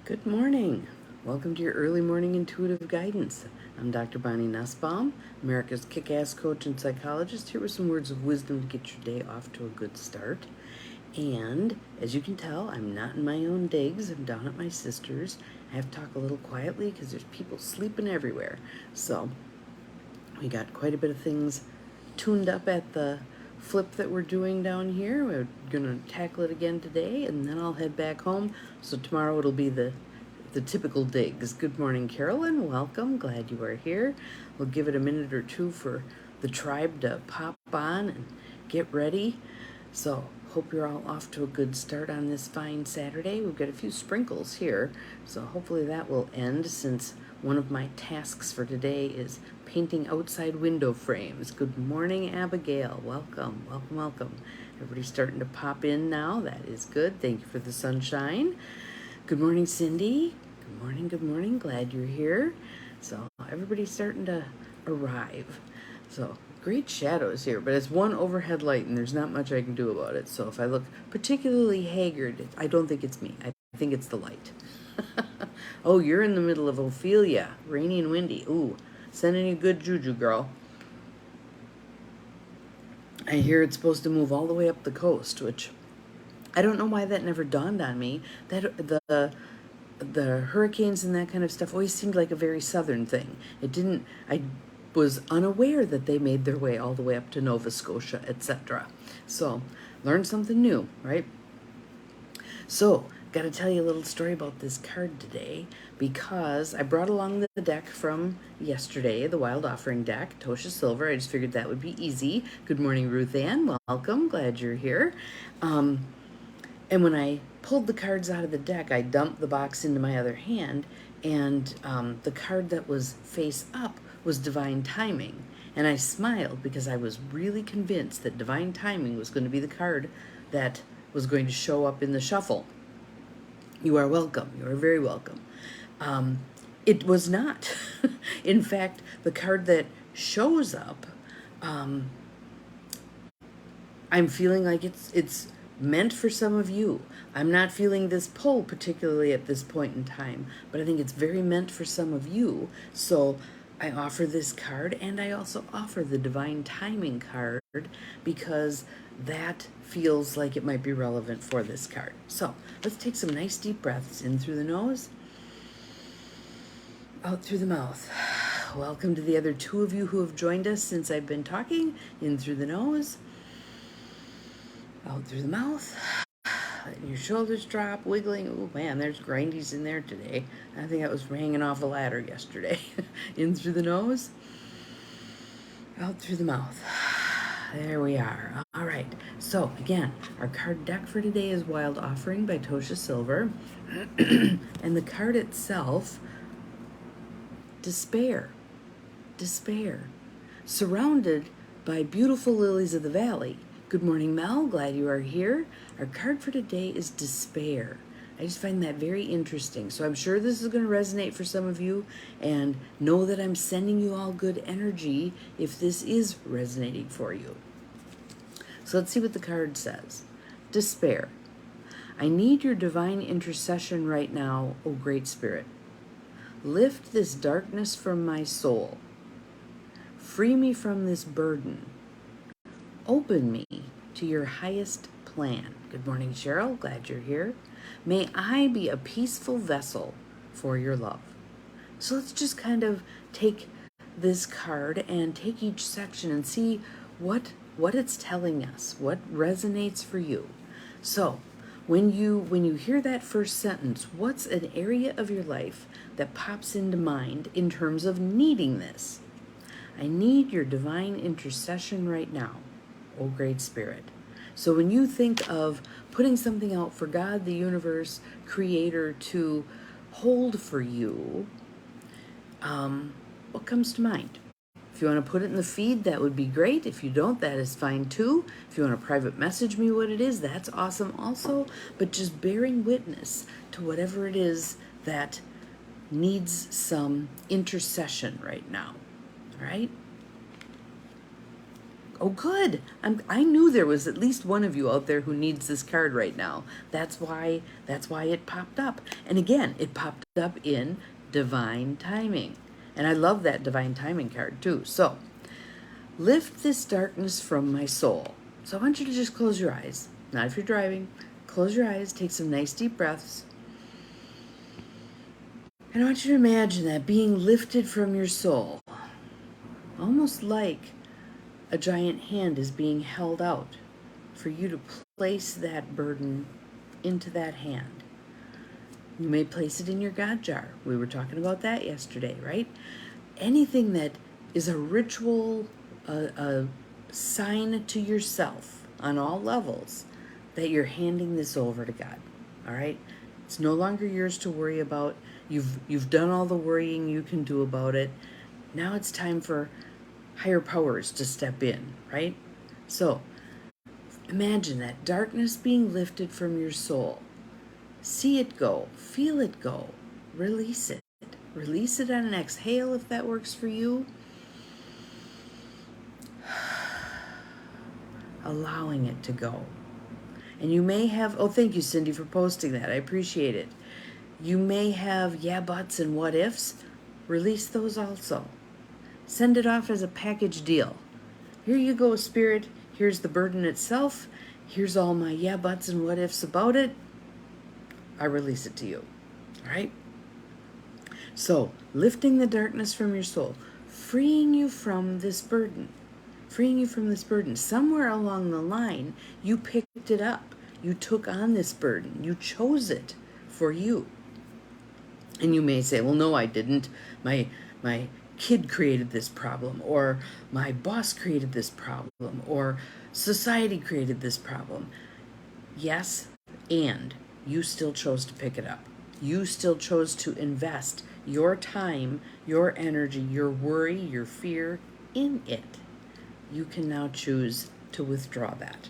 Good morning. Welcome to your early morning intuitive guidance. I'm Dr. Bonnie Nussbaum, America's kick-ass coach and psychologist, here with some words of wisdom to get your day off to a good start. And as you can tell, I'm not in my own digs. I'm down at my sister's. I have to talk a little quietly because there's people sleeping everywhere. So we got quite a bit of things tuned up at the flip that we're doing down here. We're gonna tackle it again today, and then I'll head back home. So tomorrow it'll be the typical digs. Good morning, Carolyn. Welcome. Glad you are here. We'll give it a minute or two for the tribe to pop on and get ready. So hope you're all off to a good start on this fine Saturday. We've got a few sprinkles here, so hopefully that will end, since one of my tasks for today is painting outside window frames. Good morning, Abigail. Welcome, welcome, welcome. Everybody's starting to pop in now. That is good. Thank you for the sunshine. Good morning, Cindy. Good morning, good morning. Glad you're here. So everybody's starting to arrive. So great shadows here, but it's one overhead light and there's not much I can do about it. So if I look particularly haggard, I don't think it's me. I think it's the light. Oh, you're in the middle of Ophelia, rainy and windy. Ooh, sending you good juju, girl. I hear it's supposed to move all the way up the coast, which I don't know why that never dawned on me. That the hurricanes and that kind of stuff always seemed like a very southern thing. It didn't. I was unaware that they made their way all the way up to Nova Scotia, etc. So, learn something new, right? So, got to tell you a little story about this card today, because I brought along the deck from yesterday, the Wild Offering deck, Tosha Silver. I just figured that would be easy. Good morning, Ruth Ann. Welcome. Glad you're here. And when I pulled the cards out of the deck, I dumped the box into my other hand, and the card that was face up was Divine Timing. And I smiled because I was really convinced that Divine Timing was going to be the card that was going to show up in the shuffle. You are welcome. You are very welcome. It was not. In fact, the card that shows up, I'm feeling like it's meant for some of you. I'm not feeling this pull particularly at this point in time, but I think it's very meant for some of you. So I offer this card, and I also offer the Divine Timing card, because that feels like it might be relevant for this card. So let's take some nice deep breaths in through the nose, out through the mouth. Welcome to the other two of you who have joined us since I've been talking. In through the nose, out through the mouth. Letting your shoulders drop, wiggling. Oh man, there's grindies in there today. I think I was hanging off a ladder yesterday. In through the nose, out through the mouth. There we are. All right. So again, our card deck for today is Wild Offering by Tosha Silver. And the card itself, despair. Despair. Surrounded by beautiful lilies of the valley. Good morning, Mel. Glad you are here. Our card for today is despair. I just find that very interesting. So I'm sure this is going to resonate for some of you, and know that I'm sending you all good energy if this is resonating for you. So let's see what the card says. Despair. I need your divine intercession right now, O Great Spirit. Lift this darkness from my soul. Free me from this burden. Open me to your highest plan. Good morning, Cheryl. Glad you're here. May I be a peaceful vessel for your love. So let's just kind of take this card and take each section and see what it's telling us, what resonates for you. So when you hear that first sentence, what's an area of your life that pops into mind in terms of needing this? I need your divine intercession right now, O Great Spirit. So when you think of putting something out for God, the universe, Creator to hold for you, what comes to mind? If you want to put it in the feed, that would be great. If you don't, that is fine too. If you want to private message me what it is, that's awesome also. But just bearing witness to whatever it is that needs some intercession right now. All right? Oh, good. I knew there was at least one of you out there who needs this card right now. That's why it popped up. And again, it popped up in divine timing. And I love that divine timing card too. So, lift this darkness from my soul. So I want you to just close your eyes. Not if you're driving. Close your eyes, take some nice deep breaths. And I want you to imagine that being lifted from your soul. Almost like a giant hand is being held out for you to place that burden into that hand. You may place it in your God jar. We were talking about that yesterday, right? Anything that is a ritual, a sign to yourself on all levels that you're handing this over to God. All right? It's no longer yours to worry about. You've done all the worrying you can do about it. Now it's time for higher powers to step in, right? So imagine that darkness being lifted from your soul. See it go, feel it go, release it. Release it on an exhale if that works for you. Allowing it to go. And you may have, oh, thank you, Cindy, for posting that. I appreciate it. You may have yeah, buts, and what ifs. Release those also. Send it off as a package deal. Here you go, Spirit. Here's the burden itself. Here's all my yeah, buts, and what ifs about it. I release it to you. All right? So, lifting the darkness from your soul, freeing you from this burden. Freeing you from this burden. Somewhere along the line, you picked it up. You took on this burden. You chose it for you. And you may say, well, no, I didn't. My kid created this problem, or my boss created this problem, or society created this problem. Yes, and you still chose to pick it up. You still chose to invest your time, your energy, your worry, your fear in it. You can now choose to withdraw that.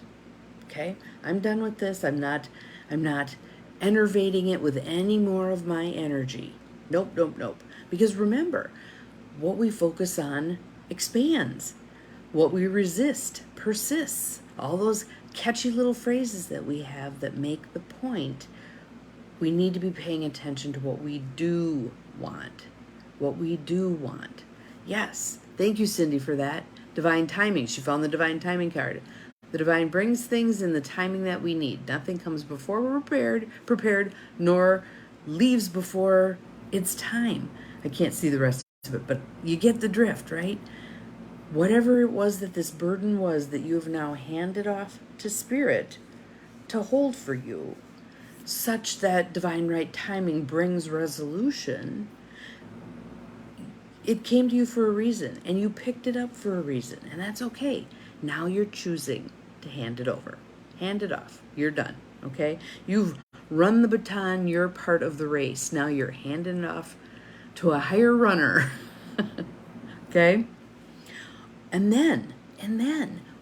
Okay? I'm done with this. I'm not enervating it with any more of my energy. Nope. Because remember, what we focus on expands. What we resist persists. All those catchy little phrases that we have that make the point. We need to be paying attention to what we do want. What we do want. Yes. Thank you, Cindy, for that. Divine timing. She found the divine timing card. The divine brings things in the timing that we need. Nothing comes before we're prepared, nor leaves before it's time. I can't see the rest of it, but you get the drift, right? Whatever it was that this burden was that you have now handed off to Spirit to hold for you, such that divine right timing brings resolution, it came to you for a reason, and you picked it up for a reason, and that's okay. Now you're choosing to hand it over. Hand it off. You're done, okay? You've run the baton. You're part of the race. Now you're handing it off to a higher runner, okay? And then,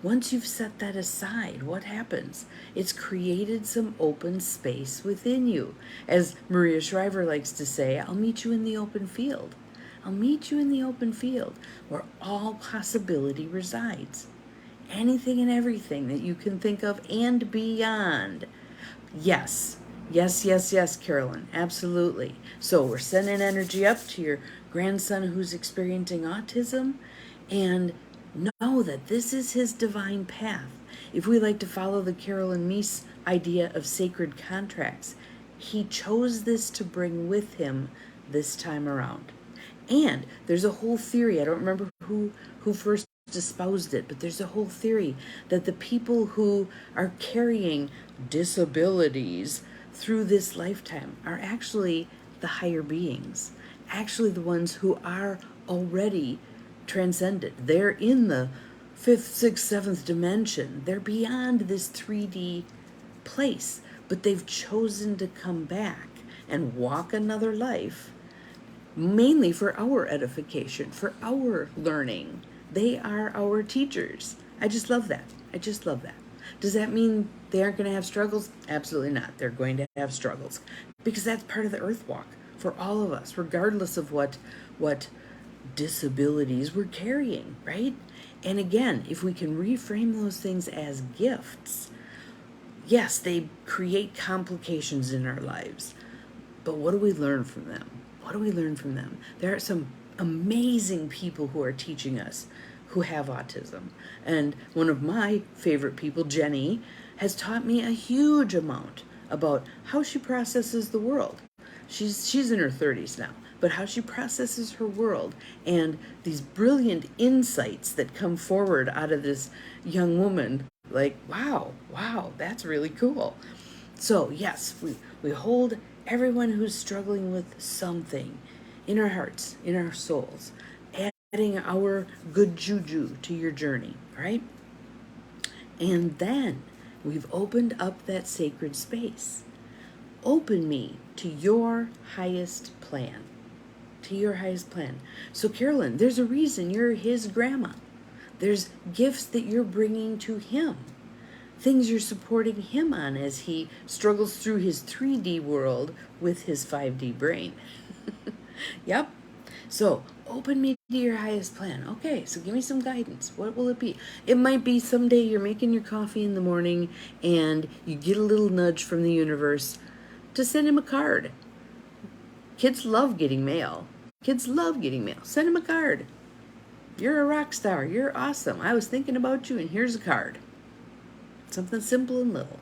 once you've set that aside, what happens? It's created some open space within you. As Maria Shriver likes to say, I'll meet you in the open field. I'll meet you in the open field where all possibility resides. Anything and everything that you can think of and beyond. Yes, Carolyn, absolutely. So we're sending energy up to your grandson who's experiencing autism, and know that this is his divine path. If we like to follow the Carolyn Meese idea of sacred contracts, he chose this to bring with him this time around. And there's a whole theory, I don't remember who first espoused it, but there's a whole theory that the people who are carrying disabilities through this lifetime are actually the higher beings, actually the ones who are already transcended. They're in the 5th, 6th, 7th dimension. They're beyond this 3D place, but they've chosen to come back and walk another life, mainly for our edification, for our learning. They are our teachers. I just love that. Does that mean they aren't going to have struggles? Absolutely not. They're going to have struggles because that's part of the earth walk for all of us, regardless of what disabilities we're carrying, right? And again, if we can reframe those things as gifts, yes, they create complications in our lives, but what do we learn from them? What do we learn from them? There are some amazing people who are teaching us who have autism. And one of my favorite people, Jenny, has taught me a huge amount about how she processes the world. She's in her 30s now, but how she processes her world and these brilliant insights that come forward out of this young woman. Like, wow, that's really cool. So yes, we hold everyone who's struggling with something in our hearts, in our souls, adding our good juju to your journey, right? And then we've opened up that sacred space. Open me to your highest plan. To your highest plan. So, Carolyn, there's a reason you're his grandma. There's gifts that you're bringing to him. Things you're supporting him on as he struggles through his 3D world with his 5D brain. Yep. So, open me to your highest plan. Okay, so give me some guidance. What will it be? It might be someday you're making your coffee in the morning and you get a little nudge from the universe to send him a card. Kids love getting mail. Kids love getting mail. Send him a card. You're a rock star. You're awesome. I was thinking about you, and here's a card. Something simple and little.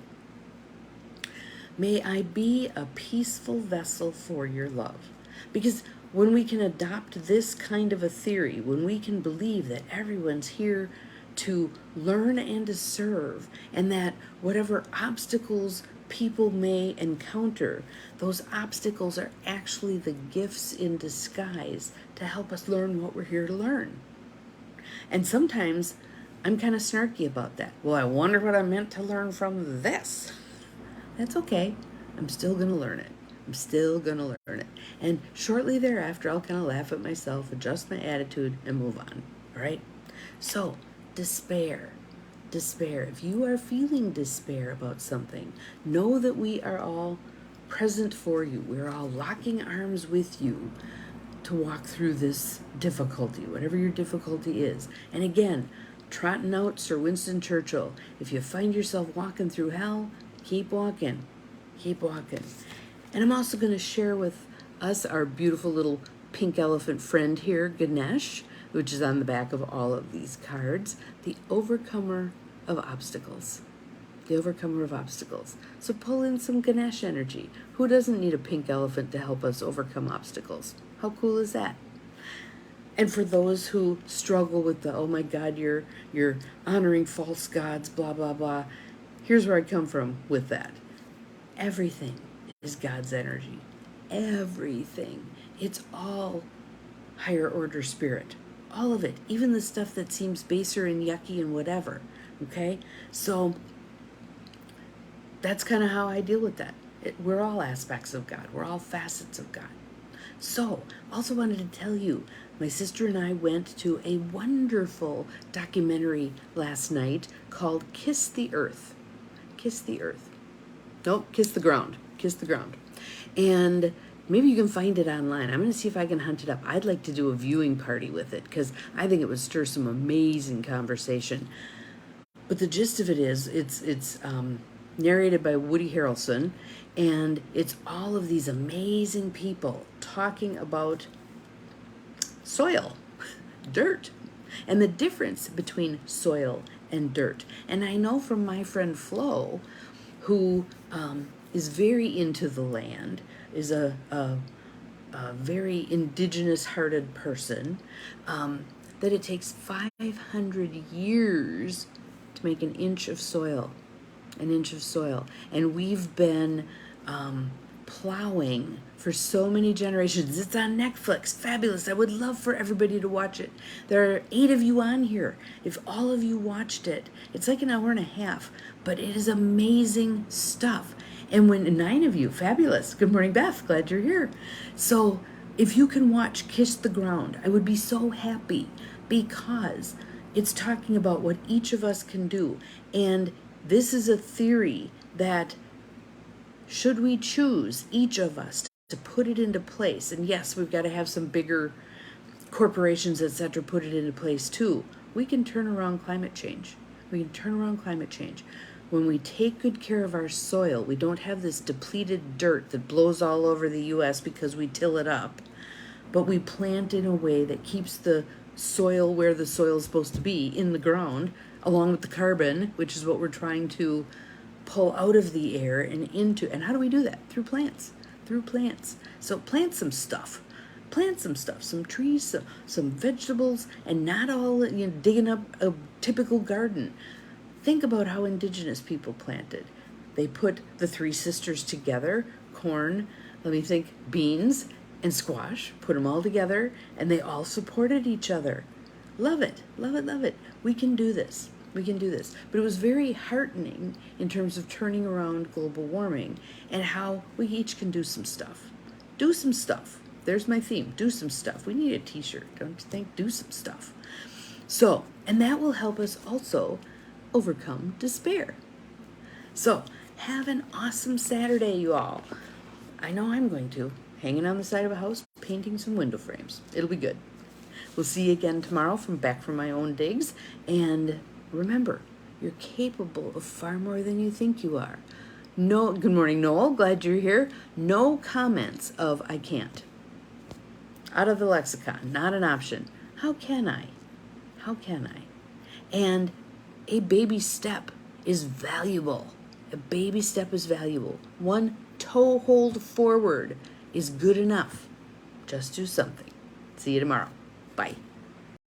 May I be a peaceful vessel for your love. Because when we can adopt this kind of a theory, when we can believe that everyone's here to learn and to serve, and that whatever obstacles people may encounter, those obstacles are actually the gifts in disguise to help us learn what we're here to learn. And sometimes I'm kind of snarky about that. Well, I wonder what I meant to learn from this. That's okay. I'm still going to learn it. I'm still going to learn it. And shortly thereafter, I'll kind of laugh at myself, adjust my attitude, and move on. All right? So, despair. If you are feeling despair about something, know that we are all present for you. We're all locking arms with you to walk through this difficulty, whatever your difficulty is. And again, trotting out Sir Winston Churchill, if you find yourself walking through hell, keep walking. Keep walking. And I'm also going to share with us our beautiful little pink elephant friend here, Ganesh, which is on the back of all of these cards, the overcomer of obstacles. The overcomer of obstacles. So pull in some Ganesh energy. Who doesn't need a pink elephant to help us overcome obstacles? How cool is that? And for those who struggle with the, oh my God, you're honoring false gods, blah, blah, blah. Here's where I come from with that. Everything is God's energy. Everything. It's all higher order spirit. All of it. Even the stuff that seems baser and yucky and whatever. Okay? So that's kind of how I deal with that. We're all aspects of God. We're all facets of God. So, also wanted to tell you, my sister and I went to a wonderful documentary last night called Kiss the Earth. Kiss the Earth. Nope, Kiss the Ground. Kiss the Ground. And maybe you can find it online. I'm going to see if I can hunt it up. I'd like to do a viewing party with it because I think it would stir some amazing conversation. But the gist of it is, it's narrated by Woody Harrelson, and it's all of these amazing people talking about soil, dirt, and the difference between soil and dirt. And I know from my friend Flo, who is very into the land, is a very indigenous-hearted person, that it takes 500 years to make an inch of soil. And we've been plowing for so many generations. It's on Netflix. Fabulous. I would love for everybody to watch it. There are 8 of you on here. If all of you watched it, it's like an hour and a half, but it is amazing stuff. And when 9 of you, fabulous. Good morning, Beth. Glad you're here. So if you can watch Kiss the Ground, I would be so happy, because it's talking about what each of us can do. And this is a theory that, should we choose, each of us, to put it into place, and yes, we've got to have some bigger corporations, etc., put it into place too, we can turn around climate change. We can turn around climate change. When we take good care of our soil, we don't have this depleted dirt that blows all over the U.S. because we till it up, but we plant in a way that keeps the soil where the soil is supposed to be, in the ground, along with the carbon, which is what we're trying to pull out of the air and into. And how do we do that? Through plants. Through plants. So plant some stuff. Plant some stuff, some trees, some vegetables, and not all, digging up a typical garden. Think about how indigenous people planted. They put the three sisters together, corn, beans, and squash, put them all together, and they all supported each other. Love it, love it, love it. We can do this. We can do this. But it was very heartening in terms of turning around global warming and how we each can do some stuff. Do some stuff. There's my theme. Do some stuff. We need a t-shirt, don't you think? Do some stuff. So, and that will help us also overcome despair. So, have an awesome Saturday, you all. I know I'm going to. Hanging on the side of a house, painting some window frames. It'll be good. We'll see you again tomorrow back from my own digs. And remember, you're capable of far more than you think you are. No, good morning, Noel. Glad you're here. No comments of I can't. Out of the lexicon, not an option. How can I? How can I? And a baby step is valuable. A baby step is valuable. One toe hold forward is good enough. Just do something. See you tomorrow. Bye.